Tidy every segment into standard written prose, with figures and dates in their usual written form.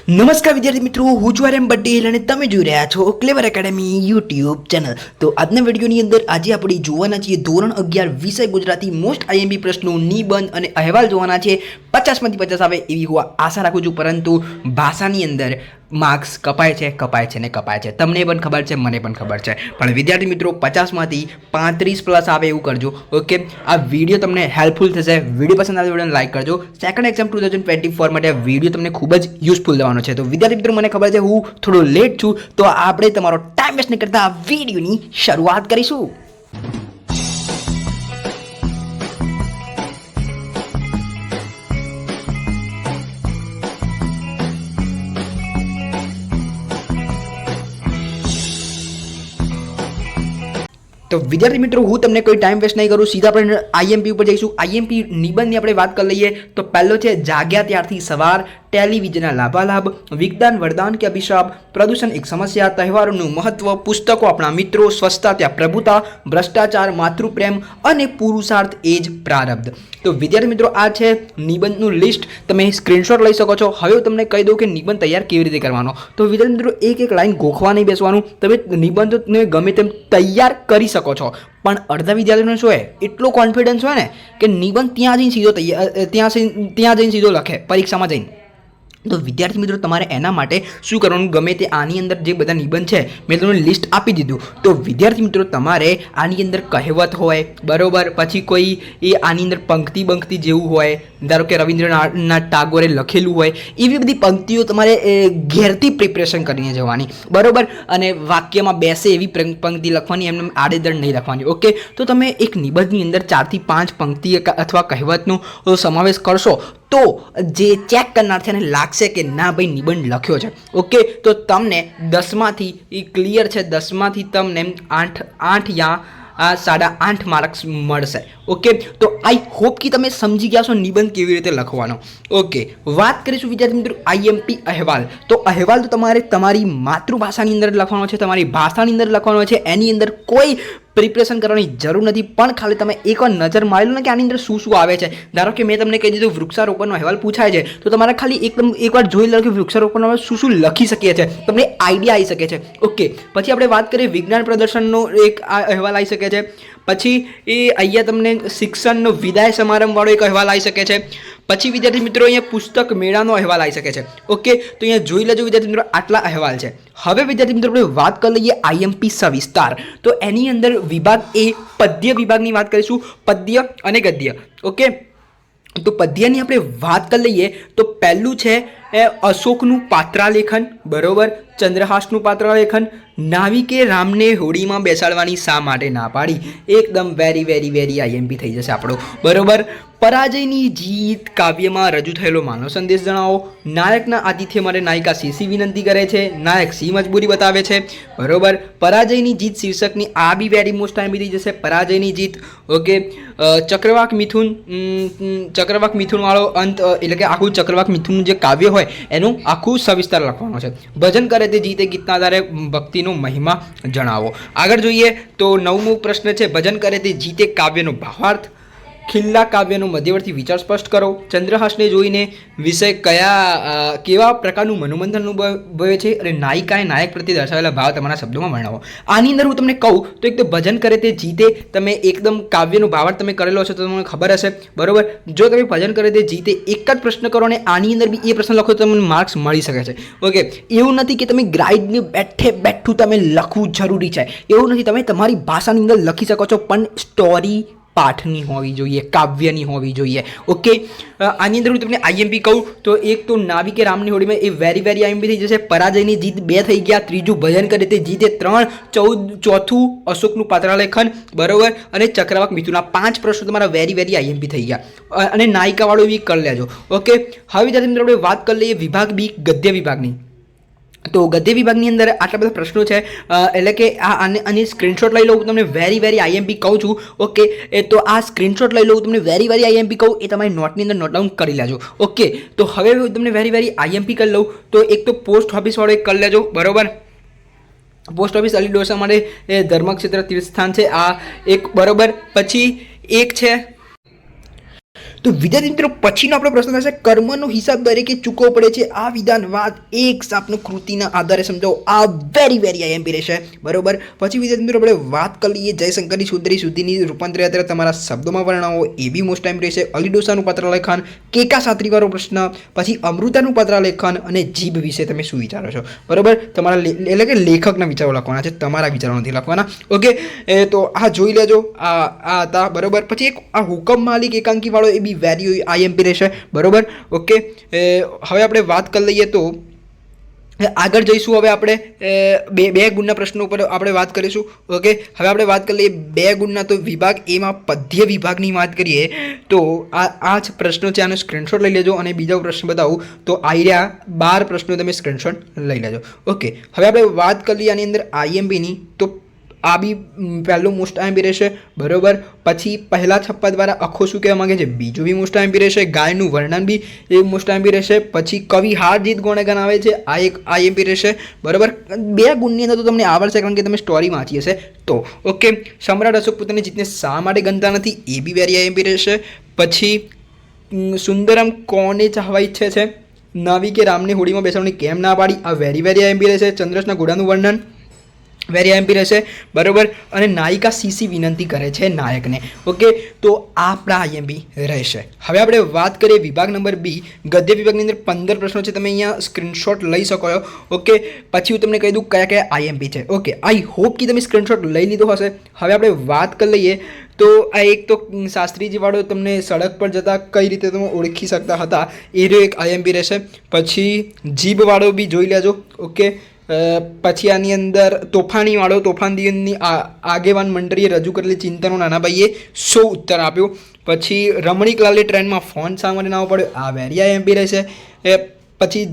નમસ્કાર વિદ્યાર્થી મિત્રો, હું છું આર્યન પટેલ અને તમે જોઈ રહ્યા છો ક્લેવર એકેડમી યુટ્યુબ ચેનલ। તો આજના વિડીયોની અંદર આજે આપણે જોવાના છીએ ધોરણ 11 વિષય ગુજરાતી મોસ્ટ આઈએમપી પ્રશ્નો નિબંધ અને અહેવાલ જોવાના છે। 50 માંથી 50 આવે એવી હું આશા રાખું છું, પરંતુ ભાષાની અંદર માર્ક્સ કપાય છે ને કપાય છે। તમને પણ ખબર છે, મને પણ ખબર છે, પણ વિદ્યાર્થી મિત્રો 50 માંથી 35 પ્લસ આવે એવું કરજો। ઓકે, આ વિડીયો તમને હેલ્પફુલ થશે। વિડીયો પસંદ આવે તો વિડીયોને લાઈક કરજો। સેકન્ડ એક્ઝામ 2024 માટે આ વિડીયો તમને ખૂબ જ યુઝફુલ થવાનો છે। તો વિદ્યાર્થી મિત્રો, મને ખબર છે હું થોડો લેટ છું, તો આપણે તમારો ટાઈમ વેસ્ટ નહીં કરતા આ વિડીયોની શરૂઆત કરીશું। તો વિદ્યાર્થી મિત્રો, હું તમને કોઈ ટાઈમ વેસ્ટ નહીં કરું, સીધા આપણે આઈએમપી ઉપર જઈશું। આઈએમપી નિબંધની આપણે વાત કરી લઈએ તો પહેલો છે જાગ્યા ત્યારથી સવાર, ટેલિવિઝનના લાભાલાભ, વિજ્ઞાન વરદાન કે અભિશાપ, પ્રદૂષણ એક સમસ્યા, તહેવારોનું મહત્વ, પુસ્તકો આપણા મિત્રો, સ્વચ્છતા ત્યાં પ્રભુતા, ભ્રષ્ટાચાર, માતૃપ્રેમ અને પુરુષાર્થ એ જ પ્રારબ્ધ। તો વિદ્યાર્થી મિત્રો, આ છે નિબંધનું લિસ્ટ, તમે સ્ક્રીનશોટ લઈ શકો છો। હવે હું તમને કહી દઉં કે નિબંધ તૈયાર કેવી રીતે કરવાનો। તો વિદ્યાર્થી મિત્રો, એક એક લાઈન ગોખવા નહીં બેસવાનું, તમે નિબંધને ગમે તેમ તૈયાર કરી શકો છો, પણ અડધા વિદ્યાર્થીઓને શું હોય, એટલો કોન્ફિડન્સ હોય ને કે નિબંધ ત્યાં જઈને સીધો લખે પરીક્ષામાં જઈને। તો વિદ્યાર્થી મિત્રો, તમારે એના માટે શું કરવાનું, ગમે તે આની અંદર જે બધા નિબંધ છે મેં તમને લિસ્ટ આપી દીધું। તો વિદ્યાર્થી મિત્રો, તમારે આની અંદર કહેવત હોય, બરોબર, પછી કોઈ એ આની અંદર પંક્તિ જેવું હોય, ધારો કે રવિન્દ્રનાથ ટાગોરે લખેલું હોય, એવી બધી પંક્તિઓ તમારે ઘેરથી પ્રિપરેશન કરીને જવાની, બરોબર, અને વાક્યમાં બેસે એવી પંક્તિ લખવાની, એમને આડેધડ નહીં લખવાની। ઓકે, તો તમે એક નિબંધની અંદર 4 થી 5 પંક્તિ અથવા કહેવતનો સમાવેશ કરશો તો જે ચેક કરનાર છે એને લાગશે કે ના ભાઈ નિબંધ લખ્યો છે। ઓકે, તો તમને 10માંથી એ ક્લિયર છે, 10માંથી તમને 8 યા 8.5 માર્ક્સ મળશે। ઓકે, તો આઈ હોપ કે તમે સમજી ગયા છો નિબંધ કેવી રીતે લખવાનો। ઓકે, વાત કરીશું વિદ્યાર્થી મિત્રો આઈએમપી અહેવાલ। તો અહેવાલ તો તમારે તમારી માતૃભાષાની અંદર લખવાનો છે, તમારી ભાષાની અંદર લખવાનો છે, એની અંદર કોઈ પ્રિપરેશન કરવાની જરૂર નથી, પણ ખાલી તમે એકવાર નજર મારી લો ને કે આની અંદર શું આવે છે। ધારો કે મેં તમને કહી દીધું વૃક્ષારોપણનો અહેવાલ પૂછાય છે, તો તમારે ખાલી એકવાર જોઈ લો કે વૃક્ષારોપણનો શું લખી શકીએ છીએ, તમને આઈડિયા આવી શકે છે। ઓકે, પછી આપણે વાત કરીએ વિજ્ઞાન પ્રદર્શનનો એક અહેવાલ આવી શકે છે, પછી એ અહીંયા તમને શિક્ષણનો વિદાય સમારંભવાળો એક અહેવાલ આવી શકે છે, પછી વિદ્યાર્થી મિત્રો અહીંયા પુસ્તક મેળાનો અહેવાલ આવી શકે છે। ઓકે, તો અહીંયા જોઈ લેજો વિદ્યાર્થી મિત્રો, આટલા અહેવાલ છે। હવે વિદ્યાર્થી મિત્રો, આપણે વાત કરી લઈએ આઈએમપી સવિસ્તાર। તો એની અંદર વિભાગ એ પદ્ય વિભાગની વાત કરીશું, પદ્ય અને ગદ્ય। ઓકે, તો પદ્યની આપણે વાત કરી લઈએ તો પહેલું છે અશોકનું પાત્રાલેખન, બરોબર, ચંદ્રહાસનું પાત્રાલેખન, નાવિકે રામને હોડીમાં બેસાડવાની શા માટે ના પાડી, એકદમ વેરી આઈએમપી થઈ જશે આપણો, બરોબર। પરાજયની જીત કાવ્યમાં રજૂ થયેલો માનવ સંદેશ જણાવો, નાયકના આતિથ્ય માટે નાયિકા સીસી વિનંતી કરે છે, નાયક સી મજબૂરી બતાવે છે, બરોબર। પરાજયની જીત શીર્ષકની આ બી વેરી મોસ્ટ ટાઈમ થઈ જશે, પરાજયની જીત। ઓકે, ચક્રવાક મિથુન વાળો અંત, એટલે કે આખું ચક્રવાક મિથુનનું જે કાવ્ય હોય એનું આખું સવિસ્તાર લખવાનો છે। ભજન કરે તે જીતે ગીતના આધારે ભક્તિનો મહિમા જણાવો। આગળ જોઈએ તો 9મો પ્રશ્ન છે ભજન કરે તે જીતે કાવ્યનો ભાવાર્થ, ખિલ્લા કાવ્યનો મધ્યવર્તી વિચાર સ્પષ્ટ કરો, ચંદ્રહાસને જોઈને વિષય કેવા પ્રકારનું મનોમંથન અનુભવે છે અને નાયિકાએ નાયક પ્રત્યે દર્શાવેલા ભાવ તમારા શબ્દોમાં વર્ણવો। આની અંદર હું તમને કહું તો એક તો ભજન કરે તે જીતે, તમે એકદમ કાવ્યનો ભાવાર્થ તમે કરેલો હશે તો તમને ખબર હશે, બરોબર। જો તમે ભજન કરે તે જીતે એક જ પ્રશ્ન કરો અને આની અંદર બી એ પ્રશ્ન લખો તો તમને માર્ક્સ મળી શકે છે। ઓકે, એવું નથી કે તમે ગ્રાઇડને બેઠું તમે લખવું જરૂરી છે, એવું નથી, તમે તમારી ભાષાની અંદર લખી શકો છો, પણ સ્ટોરી પાઠની હોવી જોઈએ, કાવ્યની હોવી જોઈએ। ઓકે, આની અંદર હું તમને આઈએમપી કહું તો એક તો નાવિકે રામની હોડીમાં એ વેરી આઈએમપી થઈ જશે, પરાજયની જીત 2 થઈ ગયા, ત્રીજું ભજન કરે તે જીતે 3, ચોથું અશોકનું પાત્રાલેખન, બરોબર, અને ચક્રવાક મિથુનના 5 પ્રશ્નો તમારા વેરી આઈએમપી થઈ ગયા, અને નાયિકાવાળો બી કરી લેજો। ઓકે, હવે વિદ્યાર્થી મિત્રો, આપણે વાત કરી લઈએ વિભાગ બી ગદ્ય વિભાગની। તો ગદ્ય વિભાગની અંદર આટલા બધા પ્રશ્નો છે, એટલે કે આની સ્ક્રીનશોટ લઈ લઉં, તમને વેરી આઈએમપી કહું છું। ઓકે, તો આ સ્ક્રીનશોટ લઈ લઉં, તમને વેરી આઈએમપી કહું, એ તમારી નોટની અંદર નોટ ડાઉન કરી લેજો। ઓકે, તો હવે હું તમને વેરી આઈએમપી કરી લઉં, તો એક તો પોસ્ટ ઓફિસવાળો એક કરી લેજો, બરોબર। પોસ્ટ ઓફિસ અલી ડોસા માટે ધર્મક્ષેત્ર તીર્થસ્થાન છે આ એક, બરોબર। પછી એક છે તો વિદ્યાર્થી મિત્રો પછીનો આપણો પ્રશ્ન થશે કર્મનો હિસાબ દરેકે ચૂકવવો પડે છે આ વિધાન વાત એક સાપનું કૃતિના આધારે સમજાવો. આ વેરી આઈએમપી રહેશે. બરોબર. પછી વિદ્યાર્થી મિત્રો આપણે વાત કરી લઈએ જયશંકરની સુંદરી સુધીની રૂપાંતર યાત્રા તમારા શબ્દોમાં વર્ણવો એ બી મોસ્ટ ટાઈમ રહેશે. અલીડોસાનું પત્રાલેખન, કેકા સાત્રીવાળો પ્રશ્ન, પછી અમૃતાનું પત્રાલેખન અને જીભ વિશે તમે શું વિચારો છો. બરોબર. તમારા એટલે કે લેખકના વિચારો લખવાના છે, તમારા વિચારો નથી લખવાના. ઓકે, તો આ જોઈ લેજો. આ હતા. બરોબર. પછી એક આ હુકમ માલિક એકાંકી વાળો એ બી વેરી આઈએમપી રહેશે. બરોબર. ઓકે, હવે આપણે વાત કરી લઈએ તો આગળ જઈશું. હવે આપણે બે ગુણના પ્રશ્નો ઉપર આપણે વાત કરીશું. ઓકે, હવે આપણે વાત કરી લઈએ 2 ગુણના. તો વિભાગ એમાં પદ્ય વિભાગની વાત કરીએ તો આ જ પ્રશ્નો છે. આનો સ્ક્રીનશોટ લઈ લેજો. અને બીજો પ્રશ્ન બતાવું તો આઈડિયા 12 પ્રશ્નો તમે સ્ક્રીનશોટ લઈ લેજો. ઓકે, હવે આપણે વાત કરી લઈએ આની અંદર આઈએમપીની. તો આ બી પહેલું મોસ્ટ આઈએમપી રહેશે. બરોબર. પછી પહેલા છપ્પા દ્વારા અખો શું કહેવા માંગે છે, બીજું બી મોસ્ટ આઈએમપી રહેશે. ગાયનું વર્ણન બી એ મોસ્ટ આઈએમપી રહેશે. પછી કવિ હાર જીત કોણે ગણાવે છે, આ એક આઈએમપી રહેશે. બરોબર. 2 ગુણની અંદર તો તમને આવડશે કારણ કે તમે સ્ટોરી વાંચી હશે તો. ઓકે, સમ્રાટ અશોક પોતાની જીતને શા માટે ગણતા નથી, એ બી વેરી આઈએમપી રહેશે. પછી સુંદરમ કોને ચાહવા ઈચ્છે છે, નાવિકે રામને હોડીમાં બેસવાની કેમ ના પાડી, આ વેરી આઈએમપી રહેશે. ચંદ્રસના ઘોડાનું વર્ણન વેરી આઈએમપી રહેશે. બરોબર. અને નાયિકા સીસી વિનંતી કરે છે નાયકને. ઓકે, તો આ આપણા આઈએમપી રહેશે. હવે આપણે વાત કરીએ વિભાગ નંબર બી. ગદ્ય વિભાગની અંદર 15 પ્રશ્નો છે. તમે અહીંયા સ્ક્રીનશોટ લઈ શકો છો. ઓકે, પછી હું તમને કહી દઉં કયા આઈએમપી છે. ઓકે, આઈ હોપ કે તમે સ્ક્રીનશોટ લઈ લીધો હશે. હવે આપણે વાત કરી લઈએ તો આ એક તો શાસ્ત્રીજી વાળો તમને સડક પર જતાં કઈ રીતે તમે ઓળખી શકતા હતા એ એક આઈએમપી રહેશે. પછી જીભ વાળો બી જોઈ લેજો. ઓકે, પછી આની અંદર તોફાનીવાળો તોફાનદીની આગેવાન મંડળીએ રજૂ કરેલી ચિંતનો નાનાભાઈએ શો ઉત્તર આપ્યો. પછી રમણીકલાલની ટ્રેનમાં ફોન શા માટે ના પડ્યો, આ વેરી આઈએમપી રહેશે. પછી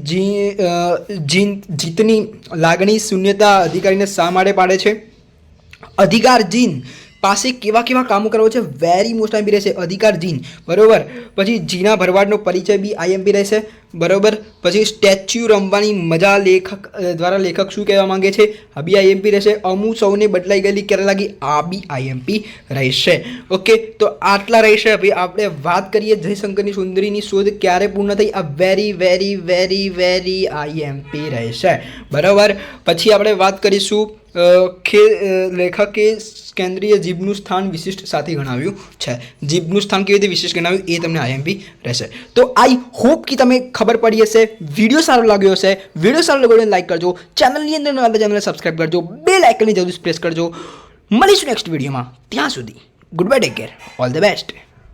જીતની લાગણી શૂન્યતા અધિકારીને શા માટે પાડે છે, અધિકાર જીન પાસે કેવા કામો કરવા છે, વેરી મોસ્ટ આઈએમપી રહેશે અધિકાર જીન. બરોબર. પછી જીના ભરવાડનો પરિચય બી આઈએમપી રહેશે. બરોબર. પછી સ્ટેચ્યુ રમવાની મજા દ્વારા લેખક શું કહેવા માંગે છે, આ બી આઈએમપી રહેશે. અમુ સૌને બદલાઈ ગયેલી ક્યારે લાગી, આ બી આઈએમપી રહેશે. ઓકે, તો આટલા રહેશે. હવે આપણે વાત કરીએ જયશંકરની સુંદરીની શોધ ક્યારે પૂર્ણ થઈ, આ વેરી આઈએમપી રહેશે. બરાબર. પછી આપણે વાત કરીશું લેખકે કેન્દ્રીય જીભનું સ્થાન વિશિષ્ટ સાથે ગણાવ્યું છે. જીભનું સ્થાન કેવી રીતે વિશિષ્ટ ગણાવ્યું એ તમને આઈએમપી રહેશે. તો આઈ હોપ કે તમે ખબર પડી હશે. વિડીયો સારો લાગ્યો હશે. વિડીયો સારો લાગ્યો લાઈક કરજો. ચેનલની અંદર નવા ચેનલને સબસ્ક્રાઈબ કરજો. બેલ આઇકનની જરૂર પ્રેસ કરજો. મળીશું નેક્સ્ટ વિડીયોમાં. ત્યાં સુધી good bye, take care, all the best.